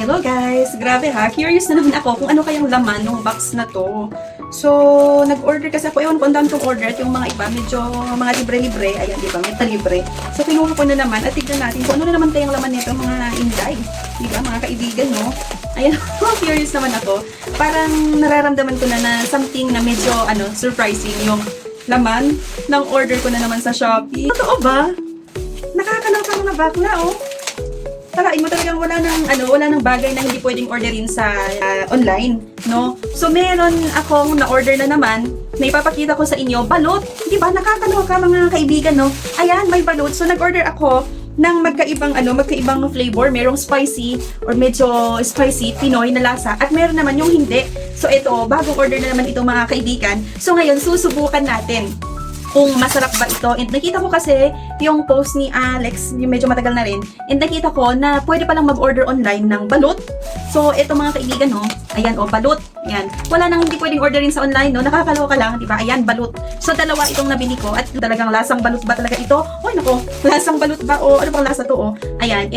Hello guys! Grabe ha, curious na naman ako kung ano kayang laman ng box na to. So, nag-order kasi ako, ewan ko, ang dami kong order at yung mga iba, medyo mga libre-libre, ayan, di ba, meta libre. So, kinuha ko na naman at tignan natin kung ano na naman kayang laman nito, mga inday, di ba, mga kaibigan, no? Ayan, curious naman ako. Parang nararamdaman ko na something na medyo, surprising yung laman ng order ko na naman sa Shopee. Totoo ba? Nakakaloka mga bakla, oh. Tarain mo talagang wala nang bagay na hindi pwedeng orderin sa online, no? So meron akong na-order na naman, na ipapakita ko sa inyo, balot. 'Di ba? Nakakaloka mga kaibigan, no? Ayan, may balot. So nag-order ako ng magkaibang flavor, merong spicy or medyo spicy Pinoy na lasa at meron naman yung hindi. So ito, bagong order na naman ito mga kaibigan. So ngayon susubukan natin kung masarap ba ito. And nakita ko kasi yung post ni Alex, yung medyo matagal na rin, and nakita ko na pwede palang mag-order online ng balut. So, ito mga kaibigan, no? Ayan, balut. Ayan. Wala nang hindi pwedeng orderin sa online, no? Nakakaloka lang, di ba? Ayan, balut. So, dalawa itong nabili ko at talagang lasang balut ba talaga ito? Oy, nako, lasang balut ba? O, ano bang lasa to, oh? Ayan,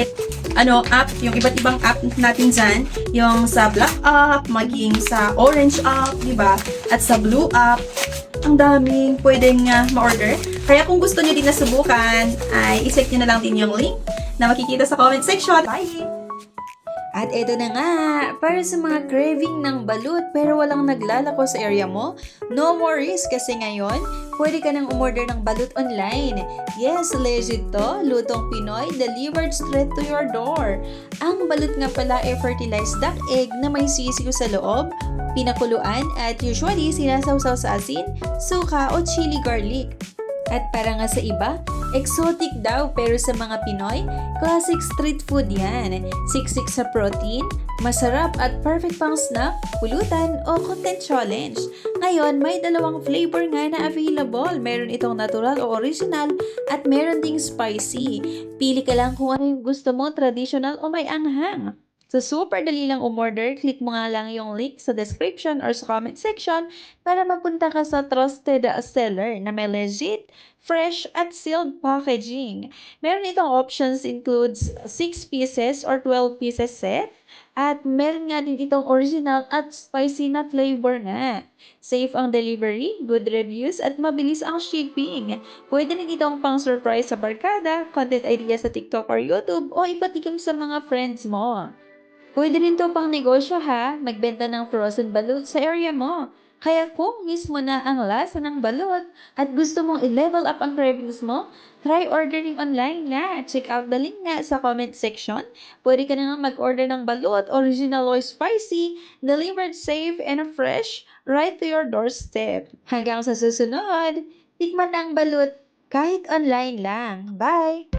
app, yung iba't ibang app natin dyan, yung sa black app, maging sa orange app, di ba? At sa blue app, ang daming pwedeng ma-order. Kaya kung gusto niyo din na subukan, ay i-check niyo na lang din yung link na makikita sa comment section. Bye! At eto na nga, para sa mga craving ng balut pero walang naglalako sa area mo, no worries kasi ngayon, pwede ka nang umorder ng balut online. Yes, legit to, lutong Pinoy, delivered straight to your door. Ang balut nga pala ay fertilized duck egg na may sisiyo sa loob, pinakuluan at usually sinasawsaw sa asin, suka o chili garlic. At para nga sa iba, exotic daw pero sa mga Pinoy, classic street food yan. Siksik sa protein, masarap at perfect pang snack, pulutan o content challenge. Ngayon, may dalawang flavor nga na available. Meron itong natural o original at meron ding spicy. Pili ka lang kung ano yung gusto mo, traditional o may anghang. So, super dali lang umorder. Click mo nga lang yung link sa description or sa comment section para mapunta ka sa trusted seller na may legit, fresh, at sealed packaging. Meron itong options includes 6 pieces or 12 pieces set. At meron nga din itong original at spicy na flavor nga. Safe ang delivery, good reviews, at mabilis ang shipping. Pwede rin itong pang surprise sa barkada, content idea sa TikTok or YouTube, o ipatigam sa mga friends mo. Pwede rin to pang negosyo ha, magbenta ng frozen balut sa area mo. Kaya kung miss mo na ang lasa ng balut at gusto mong i-level up ang cravings mo, try ordering online na. Check out the link nga sa comment section. Pwede ka na nga mag-order ng balut, original or spicy, delivered safe and fresh, right to your doorstep. Hanggang sa susunod, tikman ang balut kahit online lang. Bye!